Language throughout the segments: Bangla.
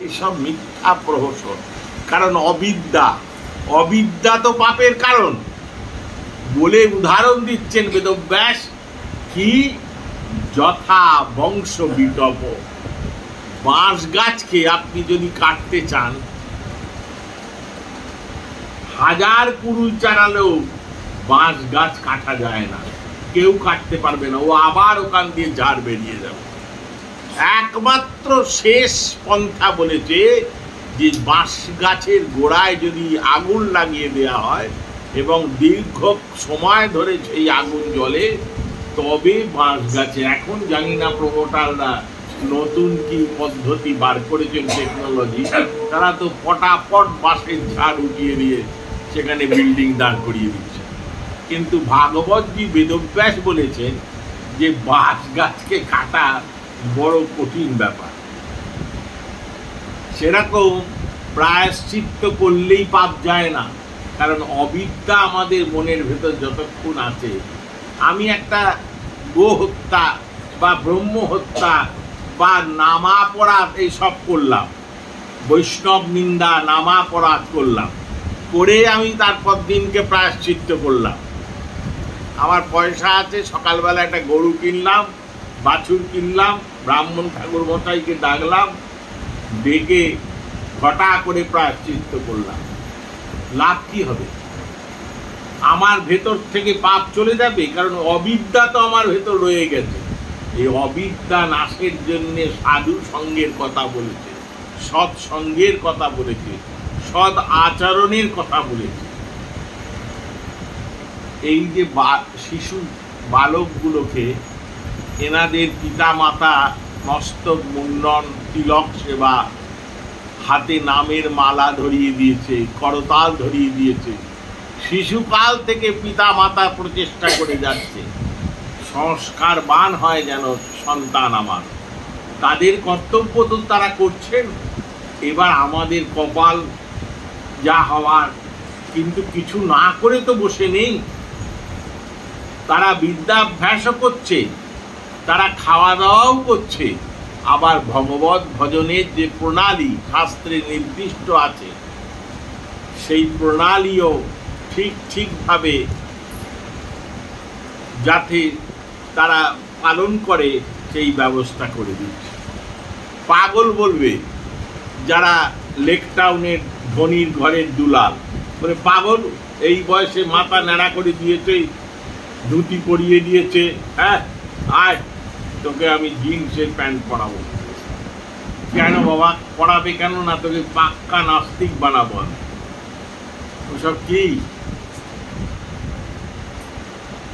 এসব মিথ্যা প্রহসন। কারণ অবিদ্যা, অবিদ্যা তো পাপের কারণ বলে উদাহরণ দিচ্ছেন বেদব্যাস। কি যথা বংশ বিটপ, বাঁশ গাছকে আপনি যদি কাটতে চান, হাজার কুড়ুল চারালেও বাঁশ গাছ কাটা যায় না, কেউ কাটতে পারবে না, ও আবার ওখান দিয়ে ঝাড় বেরিয়ে যাবে। একমাত্র শেষ পন্থা বলেছে যে বাঁশ গাছের গোড়ায় যদি আগুন লাগিয়ে দেওয়া হয় এবং দীর্ঘ সময় ধরে সেই আগুন জ্বলে, তবে বাঁশ গাছে, এখন জানি না প্রমোটাররা নতুন কি পদ্ধতি বার করেছেন টেকনোলজি, তারা তো ফটাফট বাঁশের ঝাড় উঠিয়ে দিয়ে সেখানে বিল্ডিং দাঁড় করিয়ে দিচ্ছে। কিন্তু ভাগবতজি বেদব্যাস বলেছেন যে বাঁশ গাছকে কাটা বড় কঠিন ব্যাপার। সেরকম প্রায়শ্চিত্ত করলেই পাপ যায় না, কারণ অবিদ্যা আমাদের মনের ভেতর যতক্ষণ আছে। আমি একটা গো হত্যা বা ব্রহ্ম হত্যা বা নামাপরাধ এইসব করলাম, বৈষ্ণব নিন্দা নামাপরাধ করলাম, করে আমি তারপর দিনকে প্রায়শ্চিত্ত করলাম। আমার পয়সা আছে, সকালবেলা একটা গরু কিনলাম, বাছুর কিনলাম, ব্রাহ্মণ ঠাকুর মশাইকে ডাকলাম, ডেকে ঘটা করে প্রায়শ্চিত্ত করলাম, লাভ কি হবে? আমার ভেতর থেকে পাপ চলে যাবে, কারণ অবিদ্যা তো আমার ভেতর রয়ে গেছে। এই অবিদ্যা নাশের জন্য সাধু সঙ্গের কথা বলেছে, সৎসঙ্গের কথা বলেছে, সৎ আচরণের কথা বলেছে। এই যে শিশু বালকগুলোকে এনাদের পিতা মাতা মস্তক মুন্ডন, তিলক সেবা, হাতে নামের মালা ধরিয়ে দিয়েছে, করতাল ধরিয়ে দিয়েছে, শিশুকাল থেকে পিতা মাতা প্রচেষ্টা করে যাচ্ছে সংস্কারবান হয় যেন সন্তান আমার। তাদের কর্তব্য তো তারা করছেন, এবার আমাদের কপাল যা হওয়ার। কিন্তু কিছু না করে তো বসে নেই, তারা বিদ্যাভ্যাসও করছে, তারা খাওয়া দাওয়াও করছে, আবার ভগবত ভজনের যে প্রণালী শাস্ত্রে নির্দিষ্ট আছে, সেই প্রণালীও ঠিকভাবে যাতে তারা পালন করে সেই ব্যবস্থা করে দিচ্ছে। পাগল বলবে যারা লেকটাউনের ধনির ঘরের দুলাল, বলে পাগল, এই বয়সে মাথা ন্যাড়া করে দিয়েছে, ধুতি পরিয়ে দিয়েছে, হ্যাঁ আয় তোকে আমি জিন্সের প্যান্ট পরাবো। কেন বাবা পড়াবে? কেন না, তোকে পাক্কা নাস্তিক বানাবো। ওসব কি?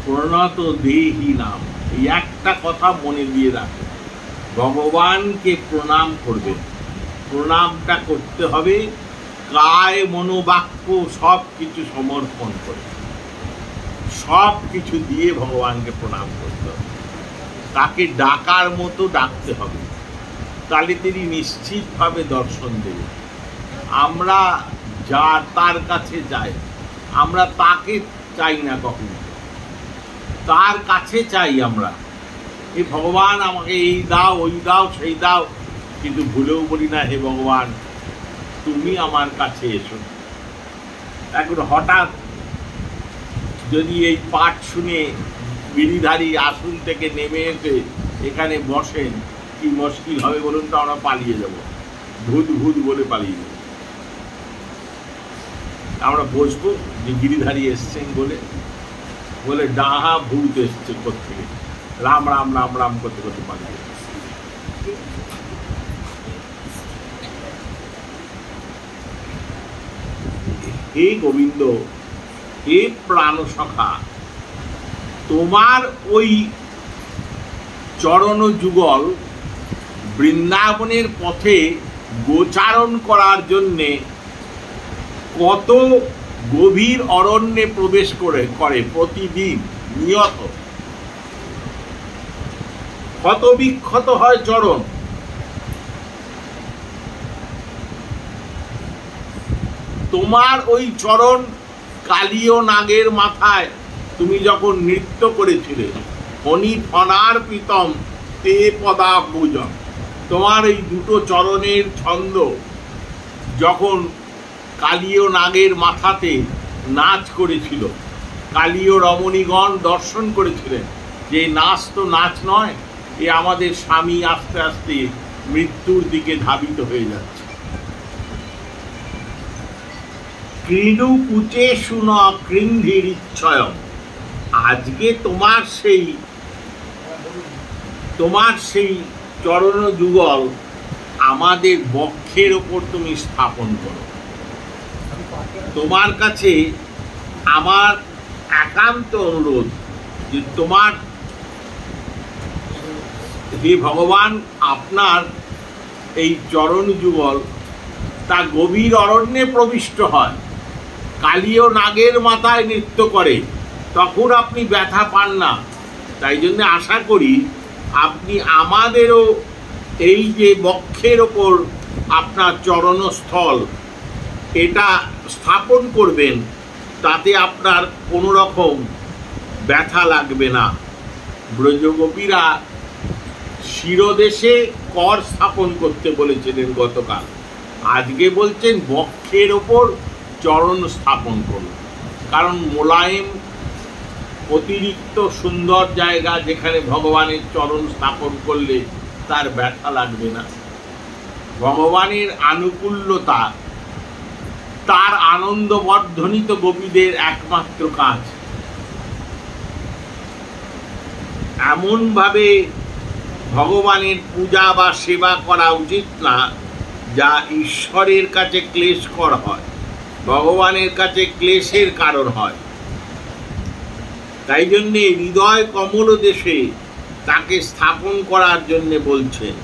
প্রণত দেহি নাম, এই একটা কথা মনে দিয়ে রাখে, ভগবানকে প্রণাম করবে। প্রণামটা করতে হবে কায় মনোবাক্য সব কিছু সমর্পণ করে, সব কিছু দিয়ে ভগবানকে প্রণাম করতে হবে। তাকে ডাকার মতো ডাকতে হবে, তাহলে তিনি নিশ্চিতভাবে দর্শন দেবে। আমরা যার তার কাছে যাই, আমরা তাকে চাই না কখনো, তার কাছে চাই আমরা, এই ভগবান আমাকে এই দাও, ওই দাও, সেই দাও, কিন্তু ভুলেও বলি না হে ভগবান তুমি আমার কাছে এসো। এখন হঠাৎ যদি এই পাঠ শুনে গিরিধারী আসন থেকে নেমে এসে এখানে বসেন, কি মুশকিল হবে বলুন তো? আমরা পালিয়ে যাব, ভূত ভূত বলে পালিয়ে যাব। আমরা বসবো যে গিরিধারী এসছেন বলে ডাহা ভূত এসছে কোথেকে, রাম রাম রাম রাম করতে করতে পালিয়ে। হে গোবিন্দ, হে প্রাণ সখা, তোমার ওই চরণ যুগল বৃন্দাবনের পথে গোচারণ করার জন্যে কত গভীর অরণ্যে প্রবেশ করে প্রতিদিন নিয়ত, কত বিক্ষত হয় চরণ। তোমার ওই চরণ কালীয় নাগের মাথায় তুমি যখন নৃত্য করেছিলে, ফণি ফণার প্রীতম তে পদাম্বুজম, তোমার এই দুটো চরণের ছন্দ যখন কালীয় নাগের মাথাতে নাচ করেছিল, কালীয় রমণীগণ দর্শন করেছিলেন যে নাচ তো নাচ নয়, এ আমাদের স্বামী আস্তে আস্তে মৃত্যুর দিকে ধাবিত হয়ে যাচ্ছে। ক্রীড়ু কুচে শুন কৃন্ধির ইচ্ছয়ম, আজকে তোমার সেই চরণ যুগল আমাদের বক্ষের ওপর তুমি স্থাপন করো। তোমার কাছে আমার একান্ত অনুরোধ যে তোমার, হে ভগবান, আপনার এই চরণ যুগল তা গভীর অরণ্যে প্রবিষ্ট হয়, কালীয় নাগের মাথায় নৃত্য করে, তখন আপনি ব্যথা পান না। তাই জন্য আশা করি আপনি আমাদেরও এই যে বক্ষের ওপর আপনার চরণস্থল এটা স্থাপন করবেন, তাতে আপনার কোনো রকম ব্যথা লাগবে না। ব্রজগোপীরা শিরদেশে কর স্থাপন করতে বলেছিলেন গতকাল, আজকে বলছেন বক্ষের ওপর চরণ স্থাপন করুন। কারণ মোলায়েম অতিরিক্ত সুন্দর জায়গা, যেখানে ভগবানের চরণ স্থাপন করলে তার ব্যথা লাগবে না। ভগবানের আনুকূল্যতা, তার আনন্দবর্ধনই তো গোপীদের একমাত্র কাজ। এমনভাবে ভগবানের পূজা বা সেবা করা উচিত না যা ঈশ্বরের কাছে ক্লেশকর হয়, ভগবানের কাছে ক্লেশের কারণ হয়। তাই জন্যে হৃদয় কমল দেশে তাকে স্থাপন করার জন্য বলছেন।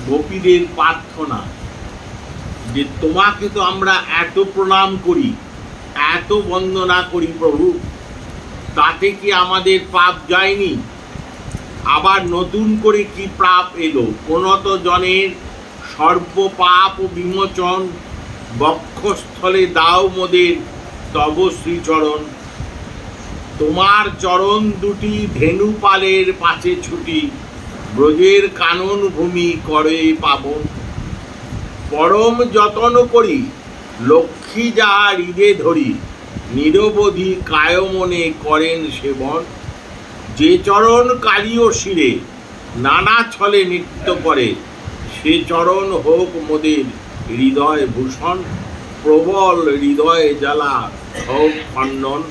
গোপীদের প্রার্থনা যে তোমাকে তো আমরা এত প্রণাম করি, এত বন্দনা করি প্রভু, তাতে কি আমাদের পাপ যায়নি? আবার নতুন করে কি পাপ এলো? উন্নত জনের সর্ব পাপ বিমোচন, বক্ষস্থলে দাও মোদের তব শ্রীচরণ। তোমার চরণ দুটি ধেনু পালের পাশে ছুটি, ব্রজের কানন ভূমি করে পাবন। পরম যতন করি লক্ষ্মী যাহা হৃদে ধরি, নিরবধি কায়মনে করেন সেবন। যে চরণ কালীয় শিরে নানা ছলে নৃত্য করে, সে চরণ হোক মোদের হৃদয় ভূষণ। প্রবল হৃদয়ে জ্বালা হোক খণ্ডন।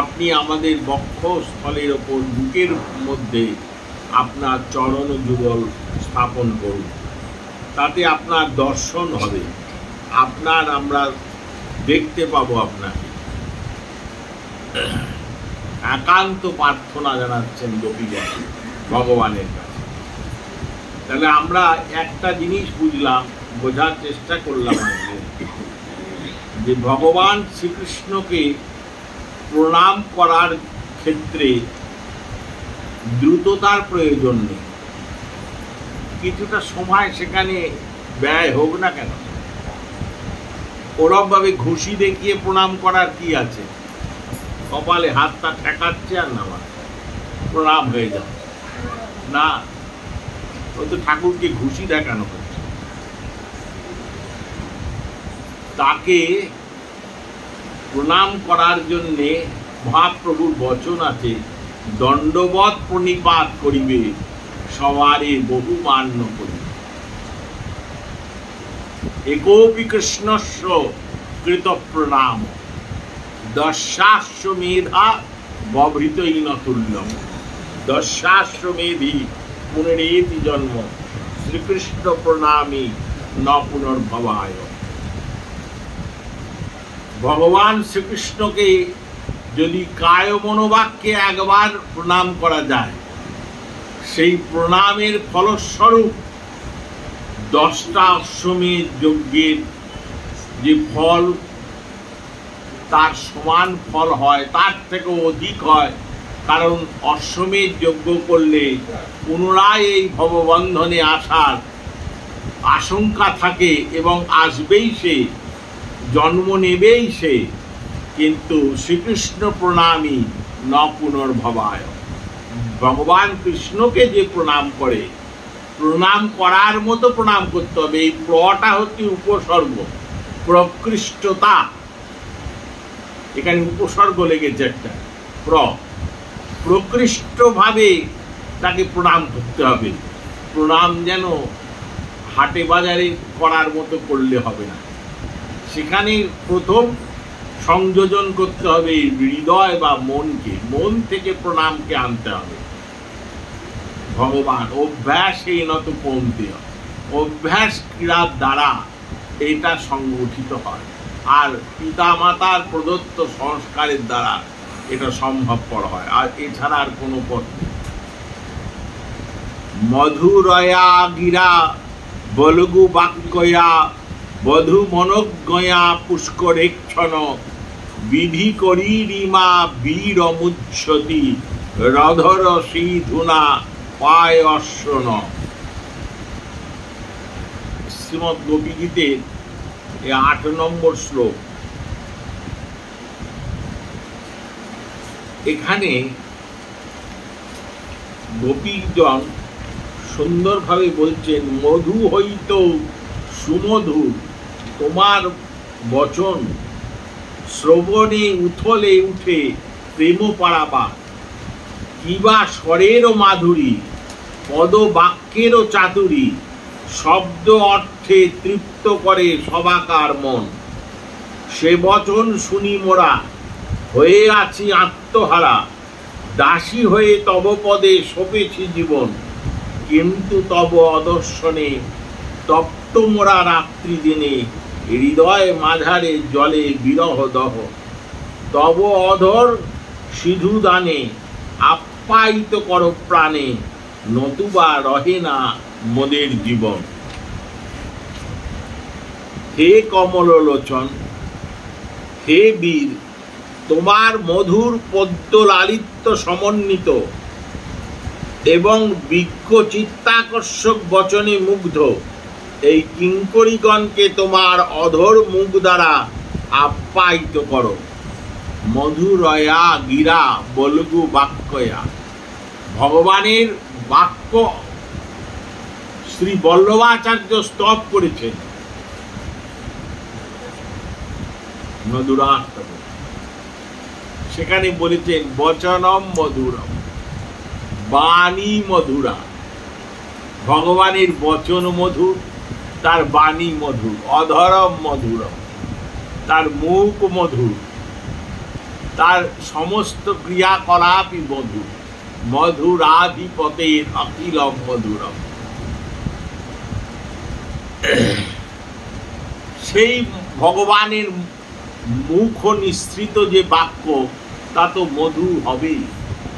আপনি আমাদের বক্ষস্থলের ওপর বুকের মধ্যে আপনার চরণ যুগল স্থাপন করুন, তাতে আপনার দর্শন হবে, আমরা দেখতে পাবো আপনাকে। একান্ত প্রার্থনা জানাচ্ছেন গোপীগণ ভগবানের কাছে। তাহলে আমরা একটা জিনিস বুঝলাম, বোঝার চেষ্টা করলাম যে ভগবান শ্রীকৃষ্ণকে প্রণাম করার ক্ষেত্রে দ্রুততার প্রয়োজন নেই, কিছুটা সময় সেখানে ব্যয় হোক না কেন। ওরকমভাবে ঘুষি দেখিয়ে প্রণাম করার কি আছে? কপালে হাতটা ঠেকাচ্ছে আর না প্রণাম হয়ে যাচ্ছে না, ও তো ঠাকুরকে ঘুষি দেখানো হচ্ছে। তাকে প্রণাম করার জন্যে মহাপ্রভুর বচন আছে, দণ্ডবৎ প্রণিপাত করিবে সবারে বহু মান্য করিবে। একোপি কৃষ্ণস্য কৃত প্রণাম, দশাশ্বমেধা বভৃতই নতুল্যম। দশাশ্বমেধি পুনরেতি জন্ম, শ্রীকৃষ্ণ প্রণামী ন পুনর্ভবায়। ভগবান শ্রীকৃষ্ণকে যদি কায় মনোবাক্যে একবার প্রণাম করা যায়, সেই প্রণামের ফলস্বরূপ 10টা অশ্বমেধ যজ্ঞের যে ফল, তার সমান ফল হয়, তার থেকেও অধিক হয়। কারণ অশ্বমেধ যজ্ঞ করলে পুনরায় এই ভববন্ধনে আসার আশঙ্কা থাকে এবং আসবেই, সে জন্ম নেবেই সে। কিন্তু শ্রীকৃষ্ণ প্রণামী ন পুনর্ভবায়। ভগবান কৃষ্ণকে যে প্রণাম করে, প্রণাম করার মতো প্রণাম করতে হবে। এই প্রটা হচ্ছে উপসর্গ, প্রকৃষ্টতা, এখানে উপসর্গ লেগেছে একটা প্রকৃষ্টভাবে তাকে প্রণাম করতে হবে। প্রণাম যেন হাটে বাজারে করার মতো করলে হবে না, সেখানে প্রথম সংযোজন করতে হবে হৃদয় বা মনকে, মন থেকে প্রণামকে আনতে হবে। ভগবান অভ্যাসে নত পৌঁছতে, অভ্যাস ক্রীড়ার দ্বারা এটা সংগঠিত হয়, আর পিতা মাতার প্রদত্ত সংস্কারের দ্বারা এটা সম্ভবপর হয়, আর এছাড়া আর কোনো পথ নেই। মধুরয়া গিরা বলগু বাক্যয়া বধু মনজ্ঞয়া পুষ্করেক্ষণ বিধি করি রিমা বীর মুচ্ছতি রধর সিধুনা পায় অশ্বন। শ্রীমৎ গোপীগীতের 8 নম্বর শ্লোক। এখানে গোপীজন সুন্দরভাবে বলছেন, মধু হইত সুমধু তোমার বচন, শ্রবণে উথলে উঠে প্রেম পারাবা, কিবা স্বরেরও মাধুরী পদ বাক্যেরও চাতুরী, শব্দ অর্থে তৃপ্ত করে সবাকার মন। সে বচন শুনি মোরা হয়ে আছি আত্মহারা, দাসী হয়ে তব পদে সপেছি জীবন, কিন্তু তব অদর্শনে তপ্ত মোরা রাত্রি দিনে, হৃদয় মাঝারে জলে বিরহ দহ। তব অধর সিধু দানে আপ্যায়িত কর প্রাণে, নতুবা রহে না মোদের জীবন। হে কমললোচন, হে বীর, তোমার মধুর পদ্ম লালিত্য সমন্বিত এবং বিজ্ঞ চিত্তাকর্ষক বচনে মুগ্ধ এই কিঙ্করীগণকে তোমার অধর মুখ দ্বারা আপ্যায়িত করো। মধুরয়া গিরা বলগু বাক্যয়া, ভগবানের বাক্য শ্রী বল্লভাচার্য স্তব করেছেন। মধুরাষ্টক সেখানে বলেছেন, বচনম মধুরম, বাণী মধুরা। ভগবানের বচন মধুর, তার বাণী মধুর। অধরম মধুরম, তার মুখ মধুর, তার সমস্ত ক্রিয়াকলাপই মধুর। মধুরাধিপতের অখিলম মধুরম। সেই ভগবানের মুখ নিঃসৃত যে বাক্য, তা তো মধু হবেই।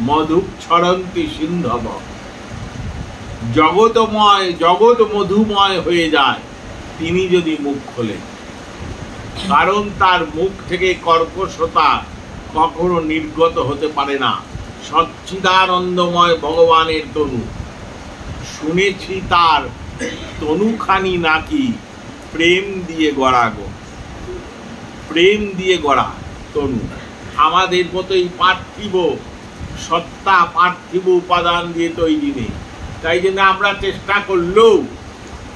মধু ছড়ন্তি সিন্ধব, জগতময়, জগৎ মধুময় হয়ে যায় তিনি যদি মুখ খোলেন। কারণ তার মুখ থেকে কর্কশতা কখনো নির্গত হতে পারে না। সচ্চিদানন্দময় ভগবানের তনু, শুনেছি তার তনুখানি নাকি প্রেম দিয়ে গড়া গো, প্রেম দিয়ে গড়া তনু। আমাদের মতোই পার্থিব সত্তা, পার্থিব উপাদান দিয়ে তৈরি নেই। তাই জন্য আমরা চেষ্টা করলেও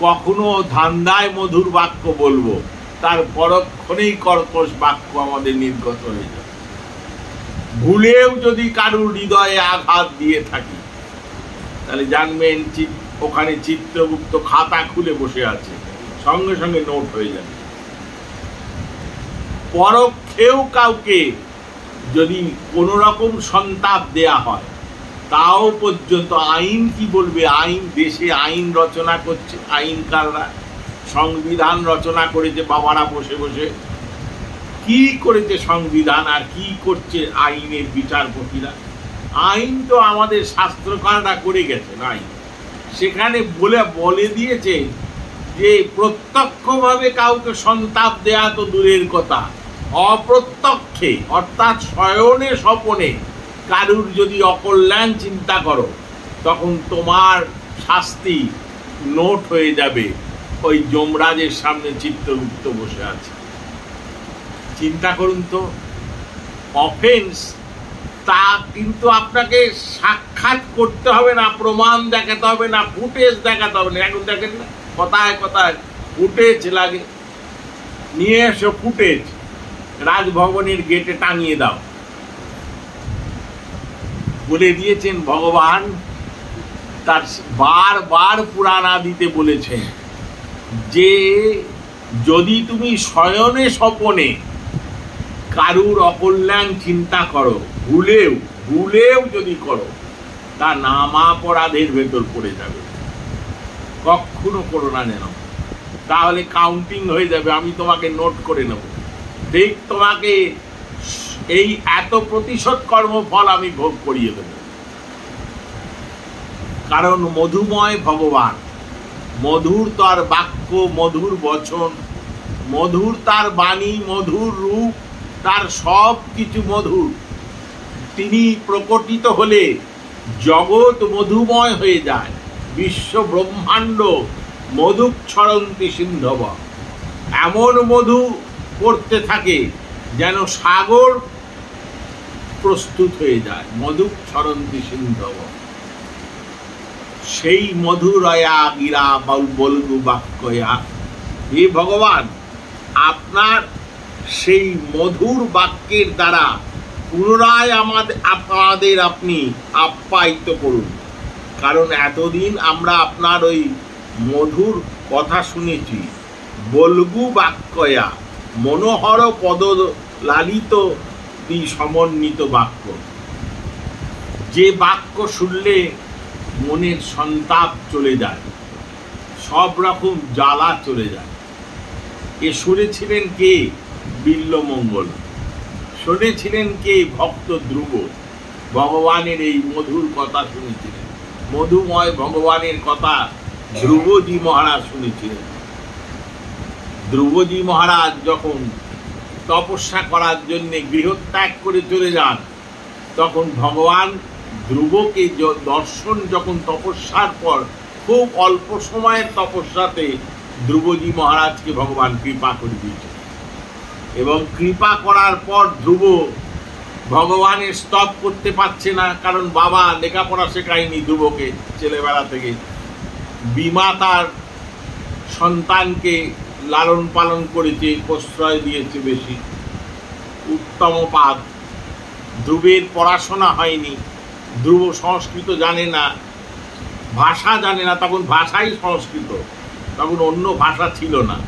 কখনো ধান্দায় মধুর বাক্য বলবো, তার পরক্ষণেই কর্কশ বাক্য আমাদের নির্গত হয়ে যায়। ভুলেও যদি কারুর হৃদয়ে আঘাত দিয়ে থাকি, তাহলে জানবেন ওখানে চিত্রগুপ্ত খাতা খুলে বসে আছে, সঙ্গে সঙ্গে নোট হয়ে যাবে। পরক্ষেও কাউকে যদি কোনো রকম সন্তাপ দেয়া হয়, তাও পর্যন্ত আইন কি বলবে? আইন, দেশে আইন রচনা করছে আইনকাররা, সংবিধান রচনা করেছে বাবারা বসে বসে। কি করেছে সংবিধান আর কি করছে আইনের বিচারপতিরা? আইন তো আমাদের শাস্ত্রকাররা করে গেছেন। আইন সেখানে বলে দিয়েছে যে প্রত্যক্ষভাবে কাউকে সন্তাপ দেয়া তো দূরের কথা, অপ্রত্যক্ষে অর্থাৎ শয়নে স্বপনে কারুর যদি অকল্যাণ চিন্তা করো, তখন তোমার শাস্তি নোট হয়ে যাবে। ওই যমরাজের সামনে চিত্রগুপ্ত বসে আছে। চিন্তা করুন তো, অফেন্স, তা কিন্তু আপনাকে সাক্ষাৎ করতে হবে না, প্রমাণ দেখাতে হবে না, ফুটেজ দেখাতে হবে না। এখন দেখেন না কথায় কথায় ফুটেজ লাগে, নিয়ে এসো ফুটেজ, রাজভবনের গেটে টাঙিয়ে দাও। বলে দিয়েছেন ভগবান, তার বারবার পুরাণ আদিতে বলেছেন যে যদি তুমি শয়নে স্বপনে কারুর অকল্যাণ চিন্তা করো, ভুলেও যদি করো, তা নামাপরাধের ভেতর পড়ে যাবে। কখনো করো না যেন, তাহলে কাউন্টিং হয়ে যাবে, আমি তোমাকে নোট করে নেব, ঠিক তোমাকে এই এত প্রতিশোধ কর্মফল আমি ভোগ করিয়ে দেব। কারণ মধুময় ভগবান, মধুর তার বাক্য, মধুর বচন, মধুর তার বাণী, মধুর রূপ, তার সব কিছু মধুর। তিনি প্রকটিত হলে জগৎ মধুময় হয়ে যায়, বিশ্ব ব্রহ্মাণ্ড মধুক্ষরন্তি সিন্ধব, এমন মধু পড়তে থাকে যেন সাগর প্রস্তুত হয়ে যায়, মধুক্ষরন্তি সিন্ধব। সেই মধুরয়া গিরা বলগু বাক্যয়া, হে ভগবান, আপনার সেই মধুর বাক্যের দ্বারা পুনরায় আমাদের আপনি আপ্যায়িত করুন। কারণ এতদিন আমরা আপনার ওই মধুর কথা শুনেছি, বলগু বাক্যয়া, মনোহর পদ লালিত সমন্বিত বাক্য, যে বাক্য শুনলে মনের সন্তাপ চলে যায়, সব রকম জ্বালা চলে যায়। এ শুনেছিলেন কে? বিল্বমঙ্গল। শুনেছিলেন কে? ভক্ত ধ্রুব। ভগবানের এই মধুর কথা শুনেছিলেন, মধুময় ভগবানের কথা ধ্রুবজি মহারাজ শুনেছিলেন। ধ্রুবজি মহারাজ যখন তপস্যা করার জন্য গৃহত্যাগ করে চলে যান, তখন ভগবান ধ্রুবকে দর্শন, যখন তপস্যার পর খুব অল্প সময়ের তপস্যাতে ধ্রুবজি মহারাজকে ভগবান কৃপা করে দিয়েছে, এবং কৃপা করার পর ধ্রুব ভগবানের স্তব করতে পারছে না, কারণ বাবা লেখাপড়া শেখায়নি ধ্রুবকে ছেলেবেলা থেকে। বিমা তার সন্তানকে লালন পালন করেছে, প্রশ্রয় দিয়েছে বেশি, উত্তম পাদ। ধ্রুবের পড়াশোনা হয়নি, ধ্রুব সংস্কৃত জানে না, ভাষা জানে না, তখন ভাষাই সংস্কৃত, তখন অন্য ভাষা ছিল না।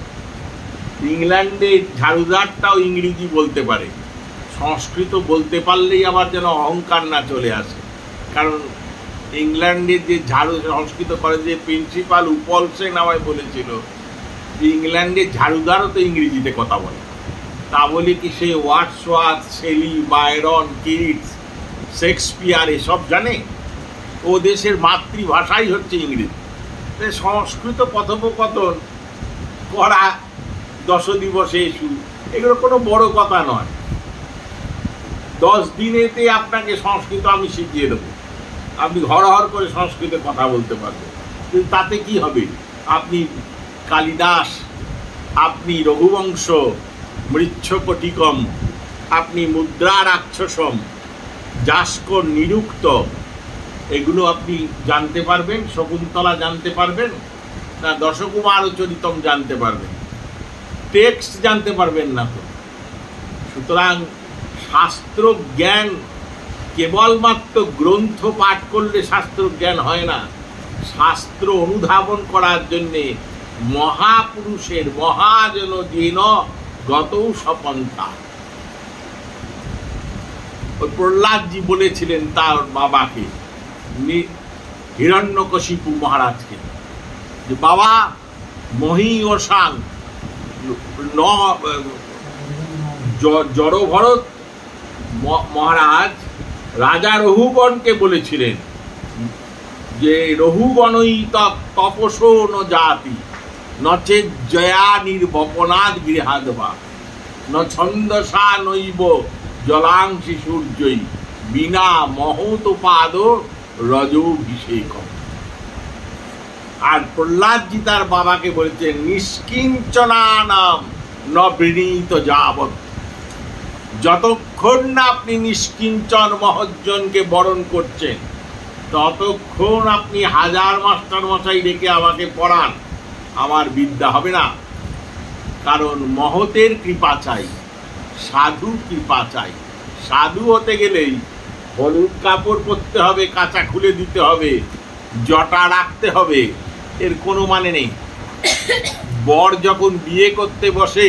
ইংল্যান্ডের ঝাড়ুদারটাও ইংরেজি বলতে পারে, সংস্কৃত বলতে পারলেই আবার যেন অহংকার না চলে আসে। কারণ ইংল্যান্ডের যে সংস্কৃত কলেজের প্রিন্সিপাল উপল সেন আমায় বলেছিল, ইংল্যান্ডের ঝাড়ুদারও তো ইংরেজিতে কথা বলে। তা বলে কি সে Wordsworth, Shelley, Byron, Keats, Shakespeare এসব জানে? ও দেশের মাতৃভাষাই হচ্ছে ইংরেজি। সংস্কৃত কথোপকথন করা, দশ দিবসে এসু, এগুলো কোনো বড় কথা নয়। 10 দিনেতে আপনাকে সংস্কৃত আমি শিখিয়ে দেবো, আপনি হর করে সংস্কৃতে কথা বলতে পারবেন। কিন্তু তাতে কি হবে? আপনি কালিদাস, আপনি রঘুবংশ, মৃচ্ছকটিকম, আপনি মুদ্রা রাক্ষসম, যাস্কর, নিরুক্ত, এগুলো আপনি জানতে পারবেন, শকুন্তলা জানতে পারবেন না, দশকুমার চরিতম জানতে পারবেন, টেক্সট জানতে পারবেন না তো। সুতরাং শাস্ত্র জ্ঞান কেবলমাত্র গ্রন্থ পাঠ করলে শাস্ত্র জ্ঞান হয় না। শাস্ত্র অনুধাবন করার জন্যে মহাপুরুষের মহাজন যেন গত সপন্থা। ওই প্রহ্লাদজি বলেছিলেন তার বাবাকে, হিরণ্যকশিপু মহারাজকে, যে বাবা মহি ও সাং জড়ভরত মহারাজ রাজা রহুগণকে বলেছিলেন যে রহুগণই তপসো ন জাতি নচেত জয়া নির্বপনাদ গৃহাদবা ন ছন্দসা নৈব জলাংশি সূর্যই বিনা মহতপাদ রজোভিষেক। আর প্রহ্লাদজি তার বাবাকে বলেছেন নিষ্কিঞ্চনা নাম ন বৃণীত যাবৎ, যতক্ষণ না আপনি নিষ্কিঞ্চন মহজ্জনকে বরণ করছেন, ততক্ষণ আপনি হাজার মাস্টার মশাই ডেকে আমাকে পড়ান, আমার বিদ্যা হবে না। কারণ মহতের কৃপা চাই, সাধু কৃপা চাই। সাধু হতে গেলেই হলুদ কাপড় পরতে হবে, কাঁচা খুলে দিতে হবে, জটা রাখতে হবে, এর কোনো মানে নেই। বর যখন বিয়ে করতে বসে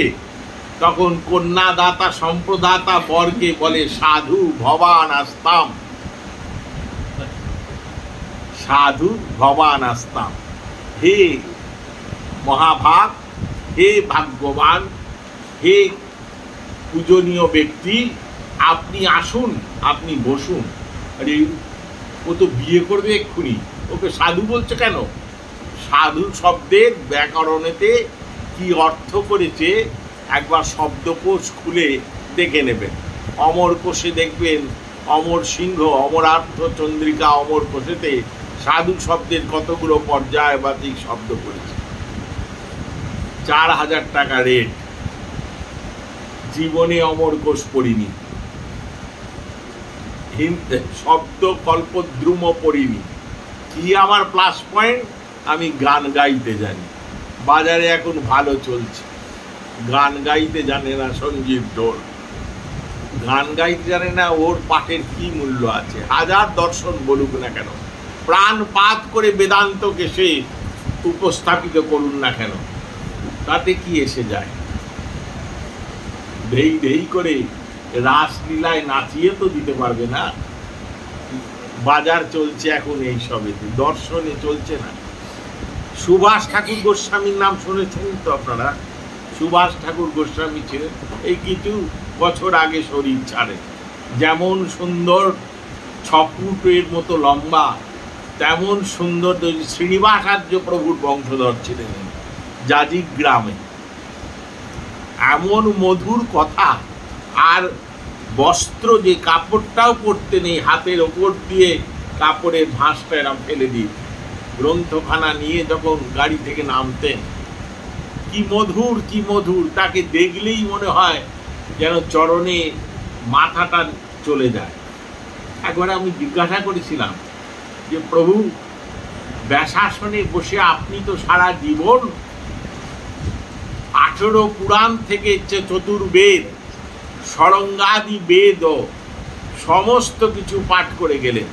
তখন কন্যাদাতা সম্প্রদাতা বরকে বলে সাধু ভবান আস্তাম, সাধু ভবান আস্তাম। হে মহাভাগ, হে ভাগ্যবান, হে পূজনীয় ব্যক্তি, আপনি আসুন, আপনি বসুন। আরে ও তো বিয়ে করবে এক্ষুনি, ওকে সাধু বলছে কেন? সাধু শব্দের ব্যাকরণেতে কি অর্থ করেছে একবার শব্দকোষ খুলে দেখে নেবেন। অমর কোষে দেখবেন, অমর সিংহ অমরার্থ চন্দ্রিকা অমর কোষেতে সাধু শব্দের কতগুলো পর্যায়বাচিক শব্দ করেছে। 4000 টাকা রেট। জীবনে অমর কোষ পড়িনি, শব্দ কল্পদ্রুম পড়িনি। কি আমার প্লাস পয়েন্ট? আমি গান গাইতে জানি, বাজারে এখন ভালো চলছে। গান গাইতে জানে না সঞ্জীব ঢোল, গান গাইতে জানে না, ওর পাঠের কি মূল্য আছে? হাজার দর্শন বলুক না কেন, প্রাণপাত করে বেদান্তকে সে উপস্থাপিত করুন না কেন, তাতে কি এসে যায়? ধেই ধেই করে রাসলীলায় নাচিয়ে তো দিতে পারবে না। বাজার চলছে এখন এই সবেতে, দর্শনে চলছে না। সুভাষ ঠাকুর গোস্বামীর নাম শুনেছেন তো আপনারা? সুভাষ ঠাকুর গোস্বামী ছিলেন, এই কিছু বছর আগে শরীর ছাড়ে। যেমন সুন্দর 6 ফুটের মতো লম্বা, তেমন সুন্দর শ্রীনিবাসার্য প্রভুর বংশধর ছিলেন জাজিক গ্রামে। এমন মধুর কথা, আর বস্ত্র যে কাপড়টাও পরতে নেই, হাতের ওপর দিয়ে কাপড়ের ভাঁজটা এরম ফেলে দিয়ে গ্রন্থখানা নিয়ে যখন গাড়ি থেকে নামতেন, কি মধুর, কি মধুর! তাকে দেখলেই মনে হয় যেন চরণে মাথাটা চলে যায়। একবার আমি জিজ্ঞাসা করেছিলাম যে প্রভু, ব্যাসাসনে বসে আপনি তো সারা জীবন 18 পুরাণ থেকে চতুর্বেদ, ষড়ঙ্গাদি বেদ সমস্ত কিছু পাঠ করে গেলেন,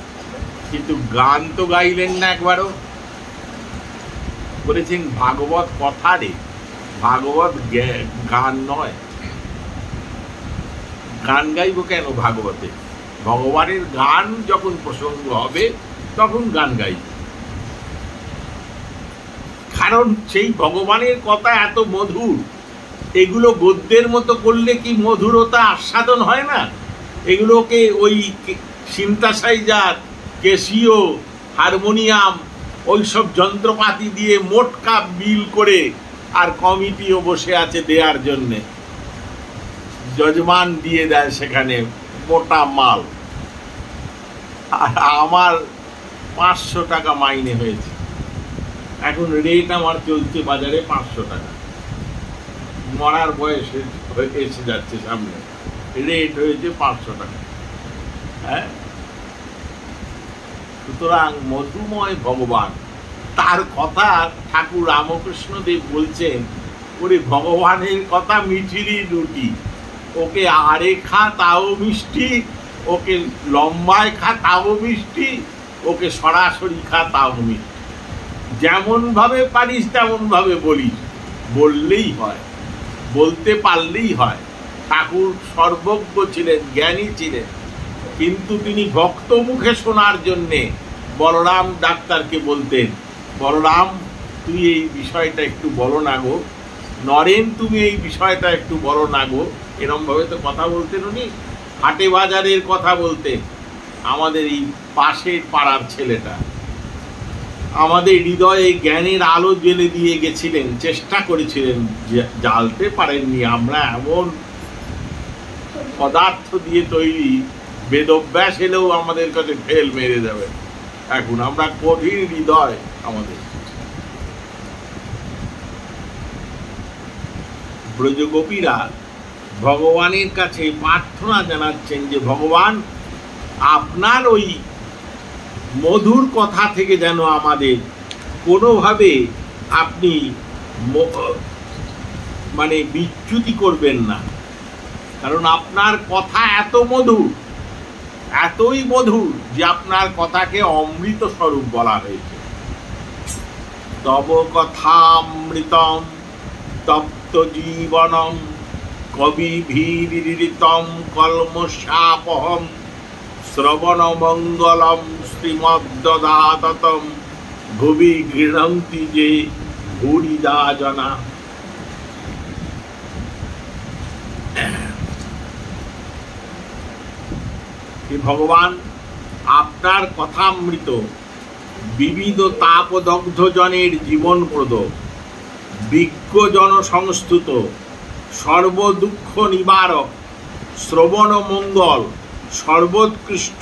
কিন্তু গান তো গাইলেন না একবারও। বলেছেন ভাগবত কথা রে, ভাগবত গান নয়। গান গাইব কেন ভাগবতে? ভগবানের গান যখন প্রসঙ্গ হবে তখন গান গাইব, কারণ সেই ভগবানের কথা এত মধুর। এগুলো গদ্যের মতো করলে কি মধুরতা আস্বাদন হয় না? এগুলোকে ওই সিনথেসাইজার, ক্যাসিও, হারমোনিয়াম, ওইসব যন্ত্রপাতি দিয়ে মোটকা বিল করে, আর কমিটিও বসে আছে দেওয়ার জন্যে, যজমান দিয়ে দেয় সেখানে মোটা মাল। আর আমার 500 টাকা মাইনে হয়েছে, এখন রেট আমার চলছে বাজারে 500 টাকা। মরার বয়সে এসে যাচ্ছে সামনে, রেট হয়েছে 500 টাকা। হ্যাঁ, সুতরাং মধুময় ভগবান, তার কথা ঠাকুর রামকৃষ্ণ দেব বলছেন, ওরে ভগবানের কথা মিঠিরি রুটি, ওকে আড়ে খা তাও মিষ্টি, ওকে লম্বায় খা তাও মিষ্টি, ওকে সরাসরি খা তাও মিষ্টি। যেমন ভাবে পারিস তেমন ভাবে বলিস, বললেই হয়, বলতে পারলেই হয়। ঠাকুর সর্বজ্ঞ ছিলেন, জ্ঞানী ছিলেন, কিন্তু তিনি ভক্ত মুখে শোনার জন্যে বলরাম ডাক্তারকে বলতেন, বলরাম তুই এই বিষয়টা একটু বলো না গো, নরেন তুমি এই বিষয়টা একটু বলো না গো। এরম ভাবে তো কথা বলতেন উনি, হাটে বাজারের কথা বলতেন। আমাদের এই পাশের পাড়ার ছেলেটা আমাদের হৃদয়ে জ্ঞানের আলো জ্বেলে দিয়ে গেছিলেন, চেষ্টা করেছিলেন, জ্বালতে পারেননি। আমরা এমন পদার্থ দিয়ে তৈরি, বেদভ্যাস এলেও আমাদের কাছে ফেল মেরে যাবে। এখন আমরা কঠিন হৃদয় আমাদের। ব্রজগোপীরা ভগবানের কাছে প্রার্থনা জানাচ্ছেন যে ভগবান আপনার ওই মধুর কথা থেকে যেন আমাদের কোনোভাবে আপনি মানে বিচ্যুতি করবেন না, কারণ আপনার কথা এত মধুর, এতই মধুর যে আপনার কথাকে অমৃত স্বরূপ বলা হয়েছে। তব কথামৃতম তপ্ত জীবনম কবিভিরিতম কলমশাপহম শ্রবণ মঙ্গলম শ্রীমদ্দদাততম ভুবি গৃহন্তি যে ভূরিদা জনা। ভগবান আপনার কথামৃত বিবিধ তাপদগ্ধ জনের জীবনপ্রদ, বিজ্ঞ জন সংস্তুত, সর্বদুঃখ নিবারক, শ্রবণ মঙ্গল, সর্বোৎকৃষ্ট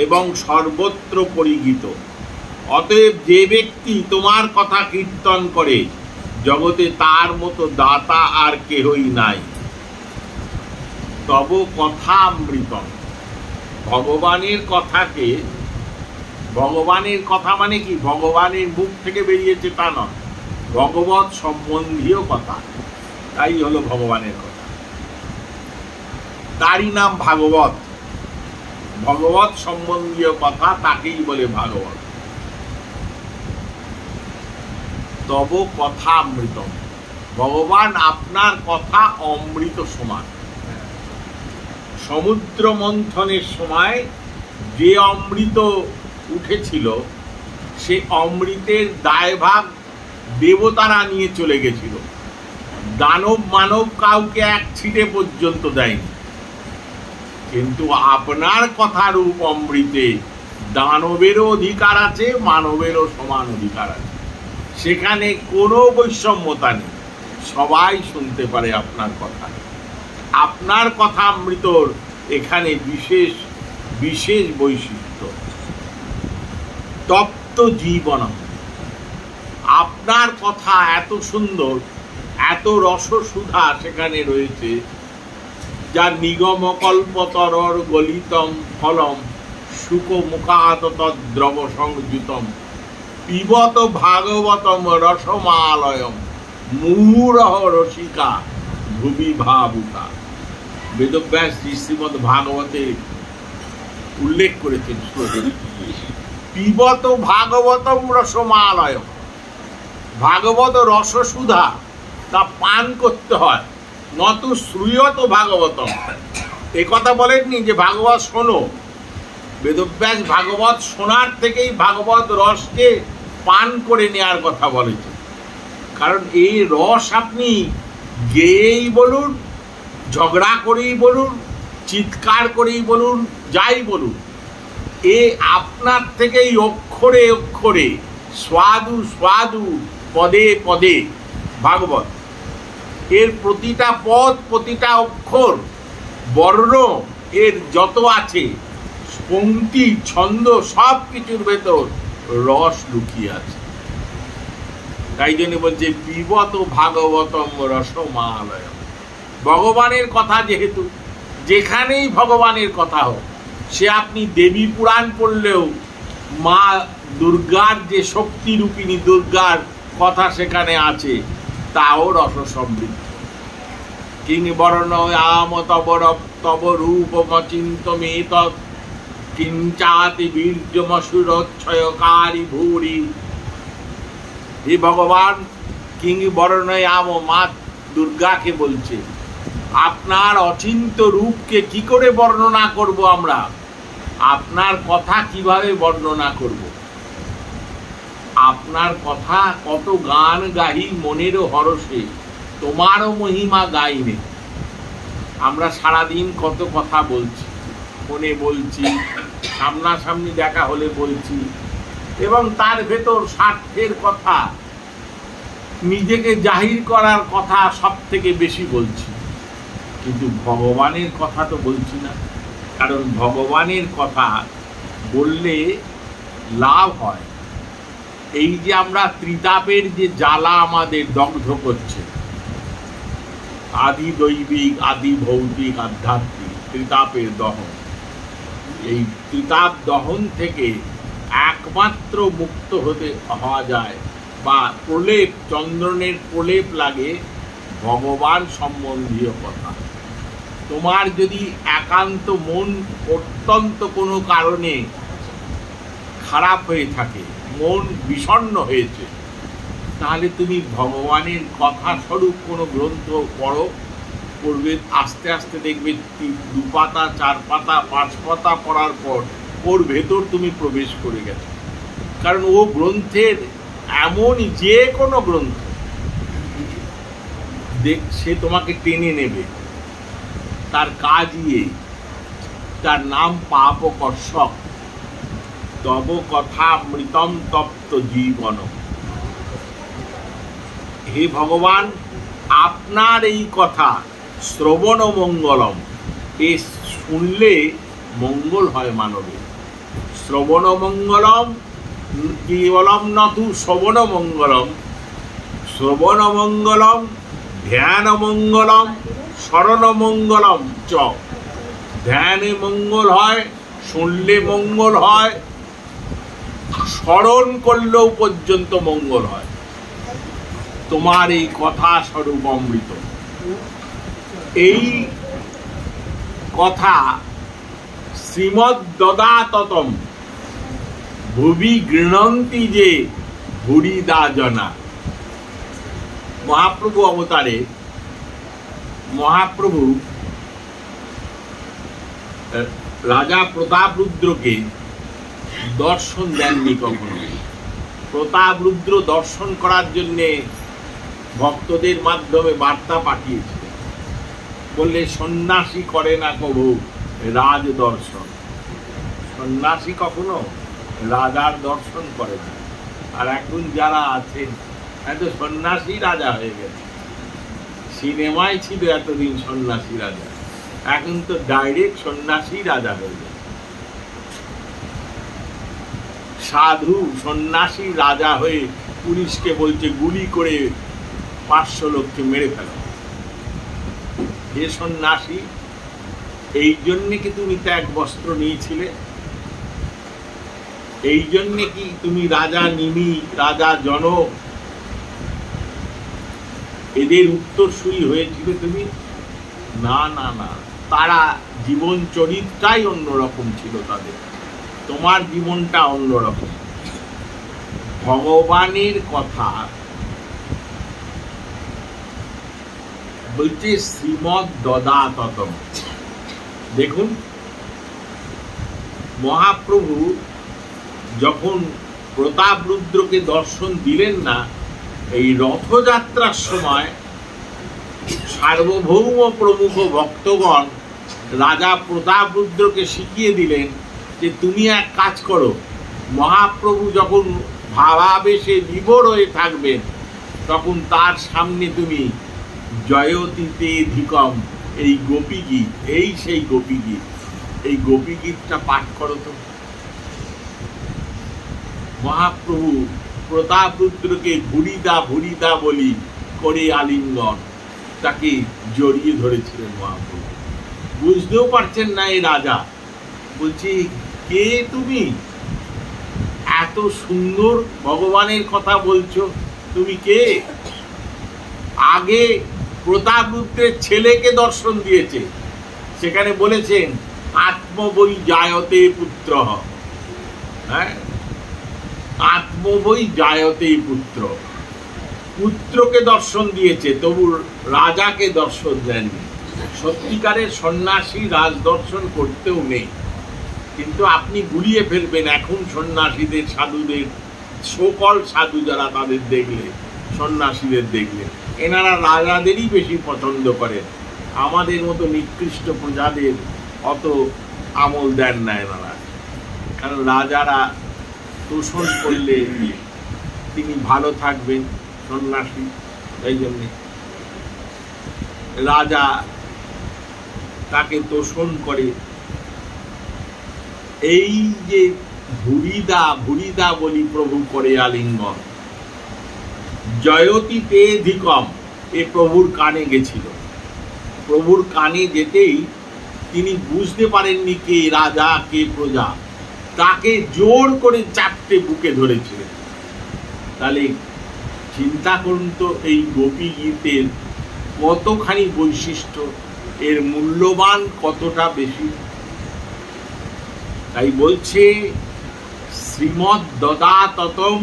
এবং সর্বত্র পরিগীত। অতএব যে ব্যক্তি তোমার কথা কীর্তন করে জগতে তার মতো দাতা আর কেহই নাই। তব কথামৃতম, ভগবানের কথাকে, ভগবানের কথা মানে কি ভগবানের মুখ থেকে বেরিয়েছে তা নয়, ভগবত সম্বন্ধীয় কথা, তাই হলো ভগবানের কথা। তারই নাম ভাগবত। ভগবত সম্বন্ধীয় কথা তাকেই বলে ভাগবত। তব কথা অমৃত, ভগবান আপনার কথা অমৃত সমান। সমুদ্র মন্থনের সময় যে অমৃত উঠেছিল সে অমৃতের দায়ভাগ দেবতারা নিয়ে চলে গেছিল, দানব মানব কাউকে এক ছিটে পর্যন্ত দেয়নি। কিন্তু আপনার কথারূপ অমৃতে দানবেরও অধিকার আছে, মানবেরও সমান অধিকার আছে। সেখানে কোনো বৈষম্যতা নেই, সবাই শুনতে পারে আপনার কথা। আপনার কথা অমৃতর এখানে বিশেষ বিশেষ বৈশিষ্ট্য। তপ্ত জীবন, আপনার কথা এত সুন্দর, এত রসসুধা সেখানে রয়েছে, যা নিগম কল্পতরর গলিতম ফলম শুক মুখাত তদ্রব সংযুতম পিবত ভাগবতম রসমালয়ম মুহুরহ রসিকা ভুবি ভাবুকা। বেদব্যাস শ্রীমদ ভাগবতে উল্লেখ করেছেন শ্লোকে, পিবত ভাগবতম রসমালয়ম, ভাগবত রসসুধা তা পান করতে হয়, নত শ্রূয়ত ভাগবতম। এ কথা বলেননি যে ভাগবত শোনো, বেদব্যাস ভাগবত শোনার থেকেই ভাগবত রসকে পান করে নেওয়ার কথা বলেছে। কারণ এই রস আপনি গেয়েই বলুন, ঝগড়া করেই বলুন, চিৎকার করেই বলুন, যাই বলুন, এ আপনার থেকেই অক্ষরে অক্ষরে, স্বাদু স্বাদু, পদে পদে ভাগবত। এর প্রতিটা পদ, প্রতিটা অক্ষর, বর্ণ, এর যত আছে পংক্তি, ছন্দ, সব কিছুর ভেতর রস লুকিয়ে আছে। তাই জন্য বলছে পিবত ভাগবতম রসমালয়। ভগবানের কথা যেহেতু, যেখানেই ভগবানের কথা হোক, সে আপনি দেবী পুরাণ পড়লেও মা দুর্গার যে শক্তিরূপিণী দুর্গার কথা সেখানে আছে, তাও রস সমৃদ্ধ। কিং বর্ণ আম তব রূপমচিন্তমেত কিঞ্চাতি বীর্যমসুরচ্ছয়কারী ভূরি। হে ভগবান, কিং বর্ণয় আম, মা দুর্গাকে বলছে, আপনার অচিন্ত রূপকে কি করে বর্ণনা করব আমরা, আপনার কথা কিভাবে বর্ণনা করব? আপনার কথা কত গান গাহি মনেরও হরষে, তোমারও মহিমা গাইনে। আমরা সারাদিন কত কথা বলছি, ফোনে বলছি, সামনাসামনি দেখা হলে বলছি, এবং তার ভেতর স্বার্থের কথা, নিজেকে জাহির করার কথা সব থেকে বেশি বলছি, কিন্তু ভগবানের কথা তো বলছি না। কারণ ভগবানের কথা বললে লাভ হয়। এই যে আমরা ত্রিতাপের যে জ্বালা আমাদের দগ্ধ করছে, আদি দৈবিক, আদি ভৌতিক, আধ্যাত্মিক ত্রিতাপের দহন। এই ত্রিতাপ দহন থেকে একমাত্র মুক্ত হওয়া যায় বা প্রলেপ, চন্দনের প্রলেপ লাগে ভগবান সম্বন্ধীয় কথা। তোমার যদি একান্ত মন অত্যন্ত কোনো কারণে খারাপ হয়ে থাকে, মন বিষণ্ণ হয়েছে, তাহলে তুমি ভগবানের কথা স্বরূপ কোনো গ্রন্থ পড়ো, পড়বে, আস্তে আস্তে দেখবে 2 পাতা 4 পাতা 5 পাতা পড়ার পর ওর ভেতর তুমি প্রবেশ করে গেছো। কারণ ও গ্রন্থের এমন যে কোনো গ্রন্থ সে তোমাকে টেনে নেবে। তার কাজই এই, তার নাম পাপকর্ষক। তব কথামৃতম তপ্ত জীবন। হে ভগবান, আপনার এই কথা শ্রবণ মঙ্গলম, এ শুনলে মঙ্গল হয় মানবের। শ্রবণ মঙ্গলম কেবলম নতু শ্রবণ মঙ্গলম, শ্রবণ মঙ্গলম ধ্যান মঙ্গলম শরণ মঙ্গলম চ। ধ্যানে মঙ্গল হয়, শুনলে মঙ্গল হয়, স্মরণ করলেও পর্যন্ত মঙ্গল হয়। তোমার এই কথা স্বরূপ অমৃত। এই কথা শ্রীমদ্ দদাততম ভুবি গৃহন্তি যে ভুরিদা জনা। মহাপ্রভু অবতারে মহাপ্রভু রাজা প্রতাপরুদ্রকে দর্শন দেননি কখনো। প্রতাপরুদ্র দর্শন করার জন্যে ভক্তদের মাধ্যমে বার্তা পাঠিয়েছে, বললে সন্ন্যাসী করে না কবু রাজ দর্শন। সন্ন্যাসী কখনো রাজার দর্শন করে না। আর এখন যারা আছেন এত সন্ন্যাসী রাজা হয়ে গেছে। সিনেমায় ছিল এতদিন সন্ন্যাসী রাজা, এখন তো ডাইরেক্ট সন্ন্যাসী রাজা হয়ে গেছে। সাধু সন্ন্যাসী রাজা হয়ে পুলিশকে বলছে গুলি করে 500 লোককে মেরে ফেলো। হে সন্ন্যাসী, এই জন্যে কি তুমি ত্যাগ বস্ত্র নিয়েছিলে? এই জন্যে কি তুমি রাজা নিমি, রাজা জনক এদের উত্তরসূরি হয়েছিল তুমি? না না না, তারা জীবন চরিত্রটাই অন্যরকম ছিল তাদের। তোমার জীবনটা অন্যরকম। ভগবানের কথা বলছে শ্রীমদ্ দদাততম। দেখুন, মহাপ্রভু যখন প্রতাপরুদ্রকে দর্শন দিলেন না, এই রথযাত্রার সময় সার্বভৌম প্রমুখ ভক্তগণ রাজা প্রতাপরুদ্রকে শিখিয়ে দিলেন যে তুমি এক কাজ করো, মহাপ্রভু যখন ভাবাবেশে বিভোর হয়ে থাকবেন তখন তার সামনে তুমি জয়তীতে ধিকম, এই গোপীগীত, এই সেই গোপীগীত, এই গোপীগীতটা পাঠ করো তো। মহাপ্রভু প্রতাপরুদ্রকে ভুরিদা ভুরিদা বলি করে আলিঙ্গন, তাকে জড়িয়ে ধরেছিলেন মহাপ্রভু। বুঝতেও পারছেন না এই রাজা, বলছি কে তুমি? এত সুন্দর ভগবানের কথা বলছো, তুমি কে? আগে প্রতাপরুদ্রের ছেলেকে দর্শন দিয়েছে, সেখানে বলেছেন আত্মবৈ জায়তে পুত্র। হ্যাঁ, আত্মবৈ জায়তে পুত্র, পুত্রকে দর্শন দিয়েছে, তবু রাজাকে দর্শন দেননি। সত্যিকারের সন্ন্যাসী রাজ দর্শন করতেও নেই, কিন্তু আপনি গুলিয়ে ফেলবেন এখন সন্ন্যাসীদের, সাধুদের, সকল সাধু যারা তাদের দেখলে, সন্ন্যাসীদের দেখলে এনারা রাজাদেরই বেশি পছন্দ করেন, আমাদের মতো নিকৃষ্ট প্রজাদের অত আমল দেন না এনারা। কারণ রাজারা তোষণ করলে তিনি ভালো থাকবেন, সন্ন্যাসী, এই জন্যে রাজা তাকে তোষণ করে। এই যে ভুরিদা ভুরিদা বলি প্রভু করে আলিঙ্গন, জয়তীতে ধিকম, এ প্রভুর কানে গেছিল। প্রভুর কানে যেতেই তিনি বুঝতে পারেননি কে রাজা কে প্রজা, তাকে জোর করে চাপটে বুকে ধরেছিলেন। তাহলে চিন্তা করুন তো এই গোপী গীতের কতখানি বৈশিষ্ট্য, এর মূল্যবান কতটা বেশি। তাই বলছে শ্রীমদ দদাততম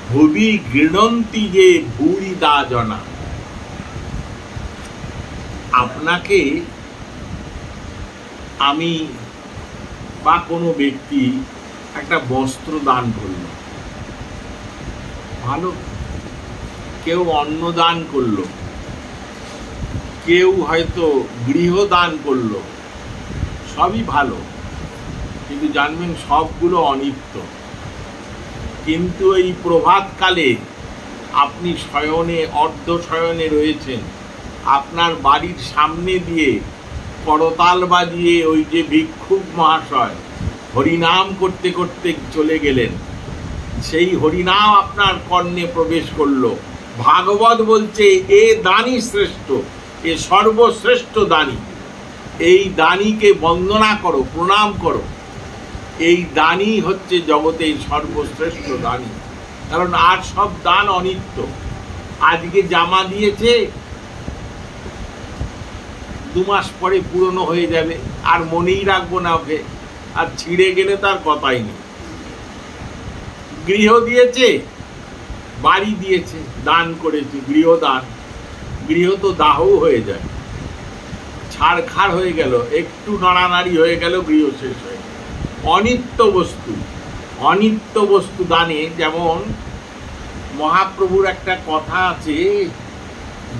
ভুবি গৃণন্তি যে ভূরিদা জনা। আপনাকে আমি বা কোনো ব্যক্তি একটা বস্ত্র দান করল, ভালো। কেউ অন্ন দান করলো, কেউ হয়তো গৃহ দান করলো, সবই ভালো, কিন্তু জানবেন সবগুলো অনিত্য। কিন্তু এই প্রভাতকালে আপনি শয়নে অর্ধ শয়নে রয়েছেন, আপনার বাড়ির সামনে দিয়ে করতাল বাজিয়ে ওই যে ভিক্ষুক মহাশয় হরিনাম করতে করতে চলে গেলেন, সেই হরিনাম আপনার কর্ণে প্রবেশ করলো। ভাগবত বলছে এ দানী শ্রেষ্ঠ, এ সর্বশ্রেষ্ঠ দানী। এই দানীকে বন্দনা করো, প্রণাম করো। এই দানী হচ্ছে জগতের সর্বশ্রেষ্ঠ দানী, কারণ আর সব দান অনিত্য। আজকে জামা দিয়েছে, 2 মাস পরে পুরনো হয়ে যাবে, আর মনেই রাখবো না ওকে, আর ছিঁড়ে গেলে তার কথাই নেই। গৃহ দিয়েছে, বাড়ি দিয়েছে, দান করেছে, গৃহদান। গৃহ তো দাহ হয়ে যায়, ছাড়খাড় হয়ে গেল, একটু নাড়ানাড়ি হয়ে গেল, গৃহ শেষ হয়ে গেল। অনিত্য বস্তু, অনিত্য বস্তু দানে। যেমন মহাপ্রভুর একটা কথা আছে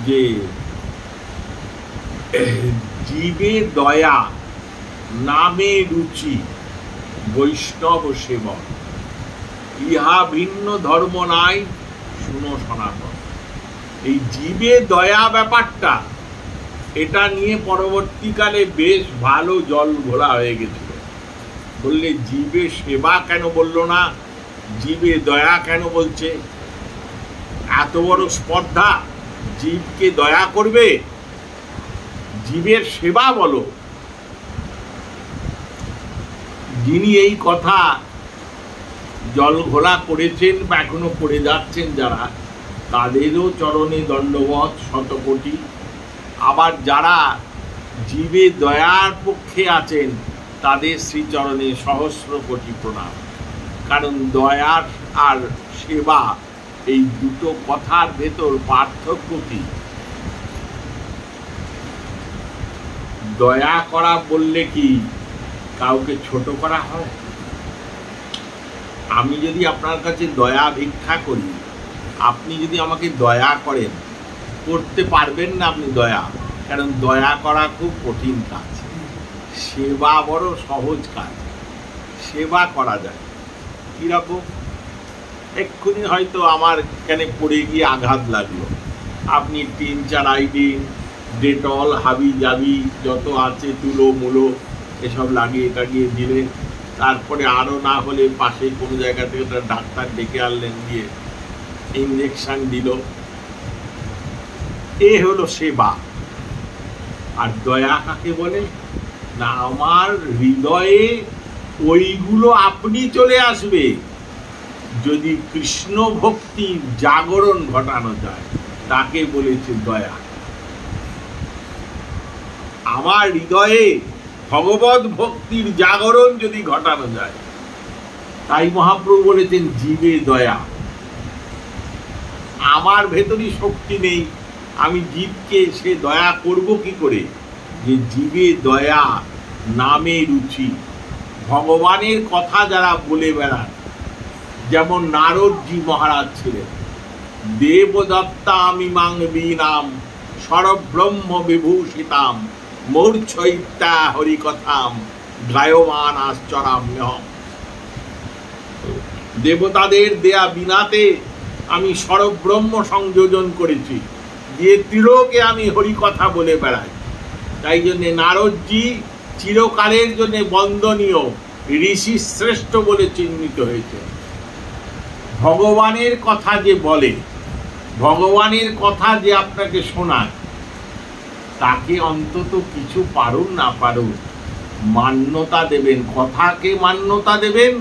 যে জীবে দয়া নামে রুচি বৈষ্ণব সেবন, ইহা ভিন্ন ধর্ম নাই শুনো সনাতন। এই জীবে দয়া ব্যাপারটা, এটা নিয়ে পরবর্তীকালে বেশ ভালো জল ঘোলা হয়ে গেছিল। বললে জীবে সেবা কেন বললো না, জীবে দয়া কেন বলছে? এত বড় স্পর্ধা, জীবকে দয়া করবে, জীবের সেবা বলো। যিনি এই কথা জল ঘোলা করেছেন বা এখনো করে যাচ্ছেন যারা, তাদেরও চরণে দণ্ডবত শতকোটি। আবার যারা জীবে দয়ার পক্ষে আছেন, তাদের শ্রীচরণে সহস্র কোটি প্রণাম। কারণ দয়ার আর সেবা, এই দুটো কথার ভেতর পার্থক্য কি? দয়া করা বললে কি কাউকে ছোট করা হয়? আমি যদি আপনার কাছে দয়া ভিক্ষা করি, আপনি যদি আমাকে দয়া করেন, করতে পারবেন না আপনি দয়া, কারণ দয়া করা খুব কঠিন কাজ। সেবা বড় সহজ কাজ, সেবা করা যায়। কিরকম? এক্ষুনি হয়তো আমার কেন পড়ে গিয়ে আঘাত লাগলো, আপনি 3-4 আইডিন ডেটল হাবি জাবি যত আছে তুলো মুলো এসব লাগিয়ে টাগিয়ে দিলেন। তারপরে আরও না হলে পাশে কোনো জায়গা থেকে একটা ডাক্তার ডেকে আনলেন, দিয়ে ইঞ্জেকশন দিল। এ হলো সেবা। আর দয়া কাকে বলে না? আমার হৃদয়ে ওইগুলো আপনি চলে আসবে যদি কৃষ্ণ ভক্তির জাগরণ ঘটানো যায়, তাকে বলেছে দয়া। আমার হৃদয়ে ভগবত ভক্তির জাগরণ যদি ঘটানো যায়, তাই মহাপ্রভু বলেছেন জীবে দয়া। আমার ভেতরই শক্তি নেই, আমি জীবকে সে দয়া করব কি করে? যে জীবে দয়া নামে রুচি। ভগবানের কথা যারা বলে বেড়ান, যেমন নারদজি মহারাজ ছিলেন, দেবদত্তামি মাং বীনাম সরব্রহ্ম বিভূষিতাম মূর্ছয়িতা হরিকথাম গায়মান আশ্চরাম্যহম। দেবতাদের দেয়া বীণাতে আমি সরব্রহ্ম সংযোজন করেছি, যে ত্রিলোকে আমি হরিকথা বলে বেড়াই। তাই জন্যে নারদজি চিরকালের জন্য বন্দনীয় ঋষি শ্রেষ্ঠ বলে চিহ্নিত হয়েছে। ভগবানের কথা যে বলে, ভগবানের কথা যে আপনাকে শোনায়, তাকে অন্তত কিছু পারুন না পারুন মান্যতা দেবেন, কথাকে মান্যতা দেবেন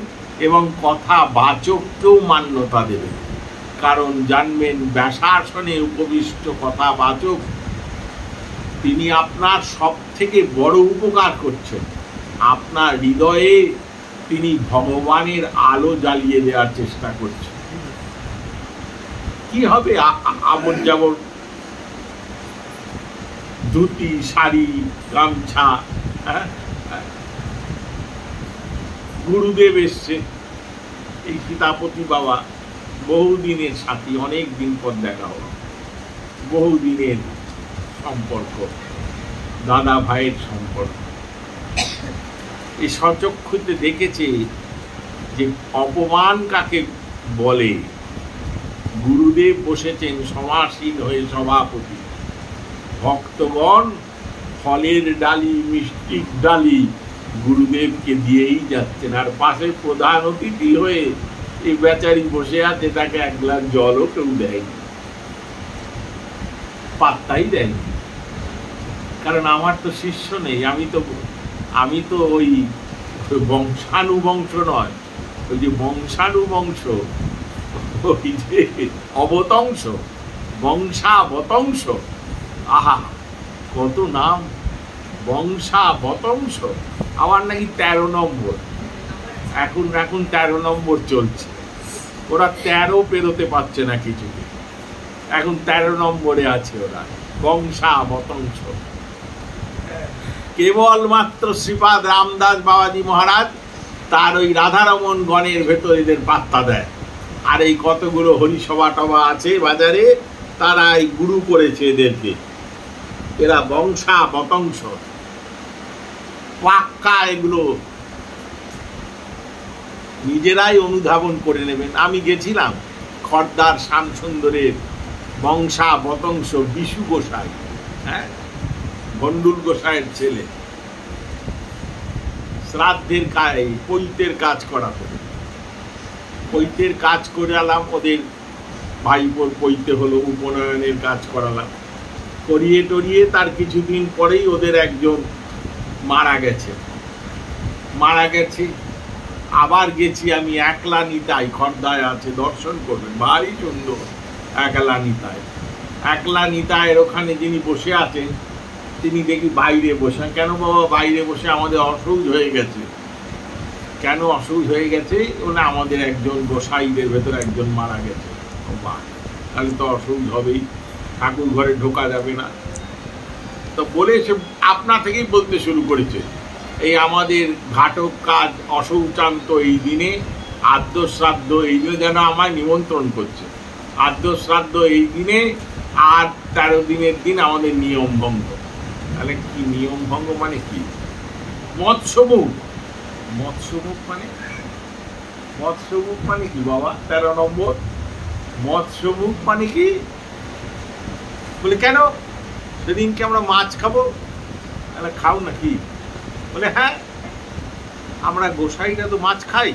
এবং কথা বাচককেও মান্যতা দেবেন। কারণ জানবেন ব্যাসাসনে উপবিষ্ট কথা বাচক তিনি আপনার সব থেকে বড় উপকার করছেন। আপনার হৃদয়ে তিনি ভগবানের আলো জ্বালিয়ে দেওয়ার চেষ্টা করছেন। কি হবে আমন যেমন ধুতি, শাড়ি, গামছা, গুরুদেব এসছে, এই সীতাপতি বাবা বহুদিনের সাথী, অনেক দিন পর দেখা হলো, বহুদিনের সম্পর্ক, দাদা ভাইয়ের সম্পর্ক। এই সচক্ষুতে দেখেছে যে অপমান কাকে বলে। গুরুদেব বসেছেন সমাসীন হয়ে সভাপতি, ভক্তগণ ফলের ডালি, মিষ্টির ডালি গুরুদেবকে দিয়েই যাচ্ছেন, আর পাশে প্রধান অতিথি হয়ে এই বেচারি বসে আছে, তাকে এক গ্লাস জলও কেউ দেয়নি, পাত্তাই দেয়নি। কারণ আমার তো শিষ্য নেই, আমি তো ওই বংশানুবংশ নয়, ওই যে বংশানুবংশ, ওই যে অবতংশ, বংশাবতংশ। আহা, কত নাম! বংশাবতংশ, আমার নাকি 13 নম্বর, এখন 13 নম্বর চলছে। ওরা 13 পেরোতে পারছে না কিছুতে, এখন 13 নম্বরে আছে ওরা, বংশাবতংশ। কেবলমাত্র শ্রীপাদ রামদাস বাবাজি মহারাজ তার ওই রাধারমন গণের ভেতর এদের পাত্তা দেয়। আর এই কতগুলো হরিসভা টভা আছে বাজারে, তারা এই গুরু করেছে এদেরকে, এরা বংশাবতংশ পাক্কা। এগুলো নিজেরাই অনুধাবন করে নেবেন। আমি গেছিলাম খর্দার শ্যামসুন্দরের বংশাবতংশ বিশু গোসাই, হ্যাঁ, গন্ডুল গোসাইয়ের ছেলে, শ্রাদ্ধের পৈতের কাজ করাতে, পৈতের কাজ করে আলাম, ওদের ভাইপোর পৈতে হলো, উপনয়নের কাজ করালাম, করিয়ে টরিয়ে তার কিছুদিন পরেই ওদের একজন মারা গেছে। আবার গেছি আমি একলা নিতাই, খর্দায় আছে, দর্শন করবেন, ভারী সুন্দর একলা নিতাইয়ের ওখানে যিনি বসে আছেন তিনি দেখি বাইরে বসে। কেন বাবা বাইরে বসে? আমাদের অসুখ হয়ে গেছে। কেন অসুখ হয়ে গেছে? ওনা আমাদের একজন গোসাইদের ভেতর একজন মারা গেছে। তাহলে তো অসুখ হবেই, ঠাকুর ঘরে ঢোকা যাবে না। তো বলে সে আপনা থেকেই বলতে শুরু করেছে, এই আমাদের ঘাটক কাজ অশৌচান্ত এই দিনে, আদ্য শ্রাদ্ধ এই দিনে যেন আমায় নিমন্ত্রণ করছে, আদ্য শ্রাদ্ধ এই দিনে, আর 13 দিনের দিন আমাদের নিয়ম ভঙ্গ। তাহলে কি নিয়ম ভঙ্গ মানে কি? মৎস্যমুখ মানে কি বাবা? 13 নম্বর মৎস্যমুখ মানে কি? বলে কেন সেদিনকে আমরা মাছ খাবো? তাহলে খাও নাকি? বলে হ্যাঁ, আমরা গোসাইরা তো মাছ খাই,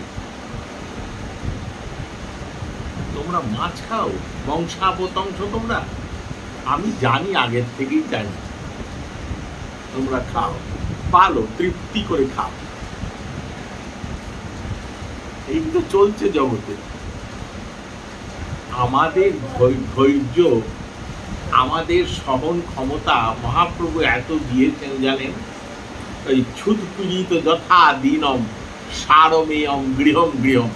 তোমরা মাছ খাও, বংশাবতংশ তোমরা। আমি জানি, আগের থেকেই জানি তোমরা খাও, পালো, তৃপ্তি করে খাও। এই তো চলছে জগতে। আমাদের ধৈর্য, আমাদের সহন ক্ষমতা মহাপ্রভু এত দিয়েছেন জানেন। ওই ছুৎপীড়িত যথা দিনম সারমেয়ম গৃহম গৃহম।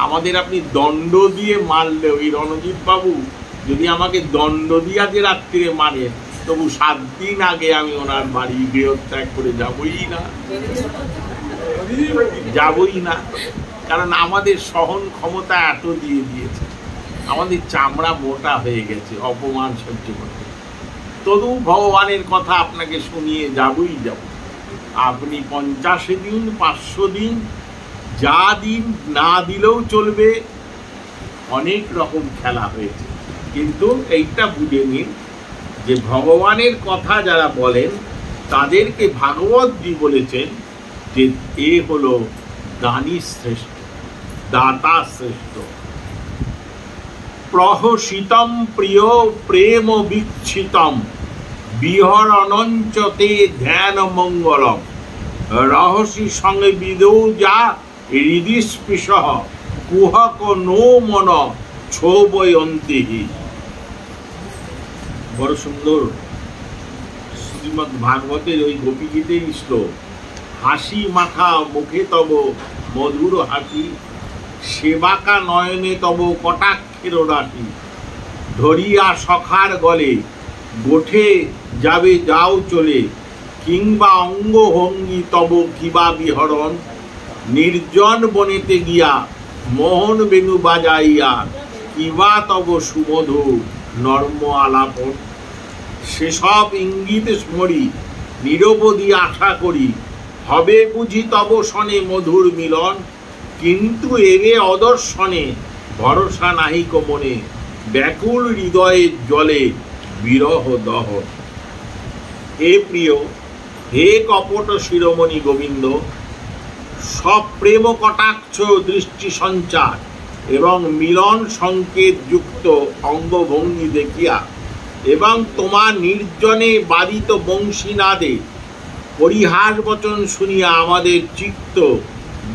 আমাদের আপনি দণ্ড দিয়ে মারলে, ওই রণজিৎ বাবু যদি আমাকে দণ্ড দিয়ে যে রাত্রিরে মারে, তবু 7 দিন আগে আমি ওনার বাড়ি গৃহত্যাগ করে যাবই না। কারণ আমাদের সহন ক্ষমতা এত দিয়ে দিয়েছে, আমাদের চামড়া মোটা হয়ে গেছে অপমান সহ্য করতে। তবু ভগবানের কথা আপনাকে শুনিয়ে যাবই যাব। আপনি 50 দিন 500 দিন যা দিন না দিলেও চলবে, অনেক রকম খেলা হয়েছে। কিন্তু এইটা বুঝে নিন যে ভগবানের কথা যারা বলেন তাদেরকে ভাগবতজি বলেছেন যে এ হলো দানী শ্রেষ্ঠ, দাতা শ্রেষ্ঠ। প্রহসিতম প্রিয় প্রেম বিচ্ছিতম বিহরণঞ্চতে ধ্যান মঙ্গলম রহস্যি সঙ্গে বিদৌ যা হৃদিস্পৃশ কুহক নো মন ছোবয়ন্তিহি। বড় সুন্দর শ্রীমদ্ ভাগবতের ওই গোপীগীতের শ্লোক। হাসি মাখা মুখে তব মধুর হাসি, সেবাকা নয়নে তব কটাক্ষের রাশি, ধরিয়া সখার গলে গোঠে যাবে যাও চলে, কিংবা অঙ্গভঙ্গি তব কিবা বিহরণ, নির্জন বনেতে গিয়া মোহন বেণু বাজাইয়া, কিবা তব সুমধু নর্ম আলাপন। সেসব ইঙ্গিতে স্মরি নিরবধি আশা করি, হবে বুঝি তব সনে মধুর মিলন, কিন্তু এরে অদর্শনে ভরসা নাহিক মনে, ব্যাকুল হৃদয়ের জলে বিরহ দহন। হে প্রিয়, হে কপট শিরোমণি গোবিন্দ, সব প্রেম কটাক্ষ দৃষ্টি সঞ্চার এবং মিলন সংকেত যুক্ত অঙ্গভঙ্গি দেখিয়া এবং তোমার নির্জনে বাদিত বংশীনাদে পরিহাস বচন শুনিয়া আমাদের চিত্ত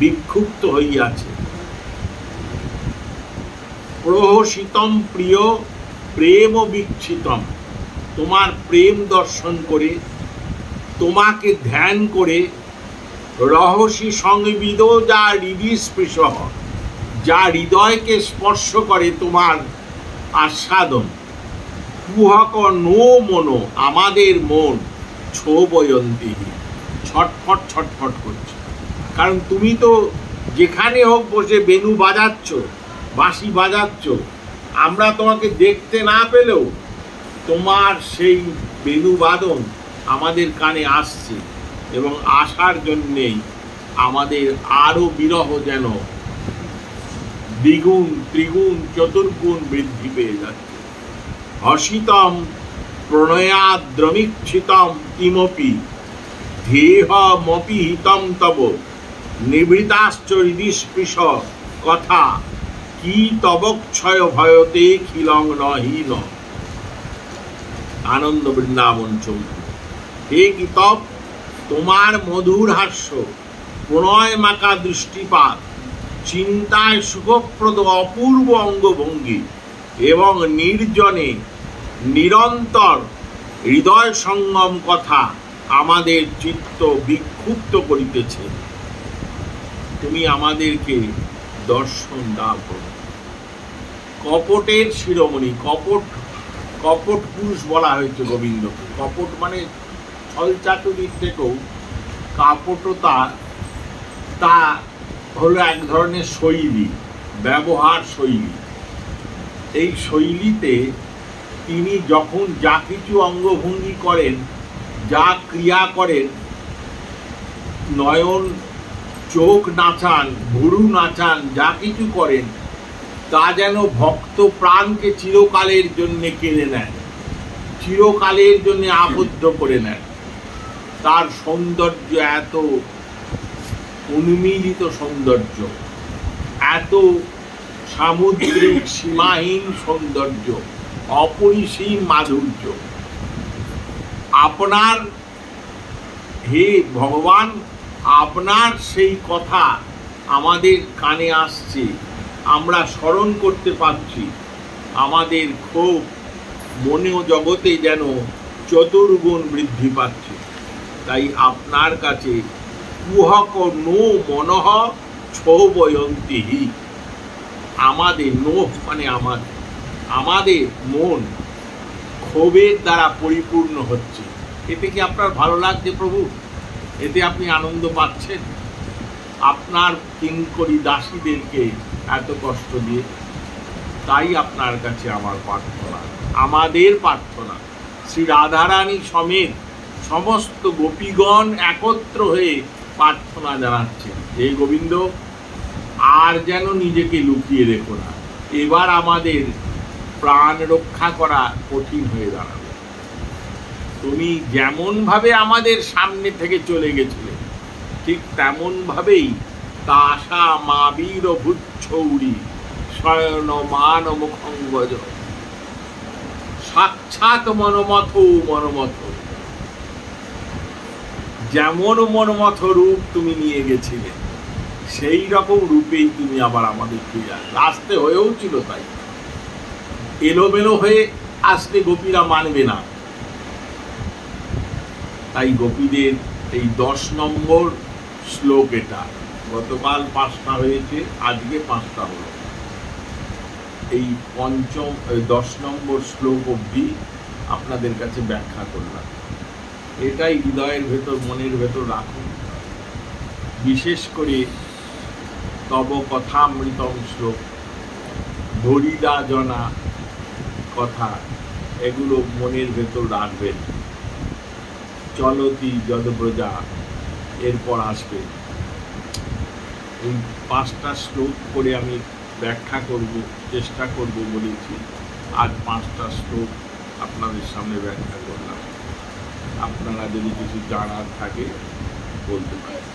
বিক্ষুব্ধ হইয়াছে। প্রহসিতম প্রিয় প্রেম বিচ্ছিতম, তোমার প্রেম দর্শন করে, তোমাকে ধ্যান করে, রহস্যি সংবিদ যা হৃদিস্পৃশ, যা হৃদয়কে স্পর্শ করে তোমার আস্বাদন, কুহক নো মনো, আমাদের মন ছোবয়ন্তি, ছটফট ছটফট করছে। কারণ তুমি তো যেখানে হোক বসে বেণু বাজাচ্ছ, বাঁশি বাজাচ্ছ, আমরা তোমাকে দেখতে না পেলেও তোমার সেই বেণু বাদন আমাদের কানে আসছে, এবং আসার জন্যেই আমাদের আরো বিরহ যেন দ্বিগুণ ত্রিগুণ চতুর্গুণ বৃদ্ধি পেয়ে যাচ্ছে। হসিতম প্রণয়াদ্রমিক্ষিতম কিমপি ধ্যেয়মপি হিতম তব, নিভৃতাশ্চ হৃদিস্পৃশ কথা, কি তবক্ষয় ভয়তে খিলং নহীন। আনন্দ বৃন্দাবন চৌধুরী। হে কিতব, তোমার মধুর হাস্য, প্রণয় মাকা দৃষ্টিপাত, চিন্তায় সুখপ্রদ অপূর্ব অঙ্গভঙ্গি এবং নির্জনে নিরন্তর হৃদয় সঙ্গম কথা আমাদের চিত্ত বিক্ষুব্ধ করিতেছে। তুমি আমাদেরকে দর্শন দাও করো। কপটের শিরোমণি, কপট কপট পুরুষ বলা হয়েছে গোবিন্দকে। কপট মানে ছলচাতুরির থেকেও কাপটতা, তা হলো এক ধরনের শৈলী, ব্যবহার শৈলী। এই শৈলীতে তিনি যখন যা কিছু অঙ্গভঙ্গি করেন, যা ক্রিয়া করেন, নয়ন চোখ নাচান, ভুরু নাচান, যা কিছু করেন, তা যেন ভক্ত প্রাণকে চিরকালের জন্য কেড়ে নেন, চিরকালের জন্য আবদ্ধ করে নেন। তার সৌন্দর্য এত উন্মীলিত সৌন্দর্য, এত সামুদ্রিক সীমাহীন সৌন্দর্য, অপরিসীম মাধুর্য। আপনার, হে ভগবান, আপনার সেই কথা আমাদের কানে আসছে, আমরা স্মরণ করতে পারছি, আমাদের ক্ষোভ মনে ও জগতে যেন চতুর্গুণ বৃদ্ধি পাচ্ছে। তাই আপনার কাছে কুহক নো মনঃ ছোবয়ন্তিহি, আমাদের নোহ মানে আমাদের মন ক্ষোভের দ্বারা পরিপূর্ণ হচ্ছে। এতে কি আপনার ভালো লাগছে প্রভু? এতে আপনি আনন্দ পাচ্ছেন? আপনার কিঙ্করী দাসীদেরকে এত কষ্ট দিয়ে, তাই আপনার কাছে আমার প্রার্থনা, আমাদের প্রার্থনা। শ্রী রাধারানী সমেত সমস্ত গোপীগণ একত্র হয়ে প্রার্থনা জানাচ্ছে, হে গোবিন্দ, আর যেন নিজেকে লুকিয়ে রেখো না। এবার আমাদের প্রাণ রক্ষা করা কঠিন হয়ে দাঁড়াবে। তুমি যেমন ভাবে আমাদের সামনে থেকে চলে গেছিলে, ঠিক তেমন ভাবেই তা আশা মা বীর ভূচ্ছৌরি শয়ন মান মুখঙ্গজ, সাক্ষাৎ মনমথ মনমথ যেমন মনমথ রূপ তুমি নিয়ে গেছিলে সেই রকম রূপেই তুমি আবার আমাদের ফিরে আসতে হয়েও ছিল। তাই এলোমেলো হয়ে আসলে গোপীরা মানবে না। তাই গোপীদের এই 10 নম্বর শ্লোক, এটা গতকাল 5টা হয়েছে, আজকে 5টা হলো। এই 10 নম্বর শ্লোক অবধি আপনাদের কাছে ব্যাখ্যা করলাম। এটাই হৃদয়ের ভেতর, মনের ভেতর রাখুন। বিশেষ করে তব কথামৃতম শ্লোক, ধরিদা জনা কথা, এগুলো মনের ভেতর রাখবেন। চলতি যদব্রজা এরপর আসবে। এই 5টা শ্লোক করে আমি ব্যাখ্যা করব, চেষ্টা করব বলেছি। আজ 5টা শ্লোক আপনাদের সামনে ব্যাখ্যা করলাম। আপনারা যদি কিছু জানার থাকে বলতে পারেন।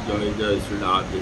জয় জয় শ্রী রাধে।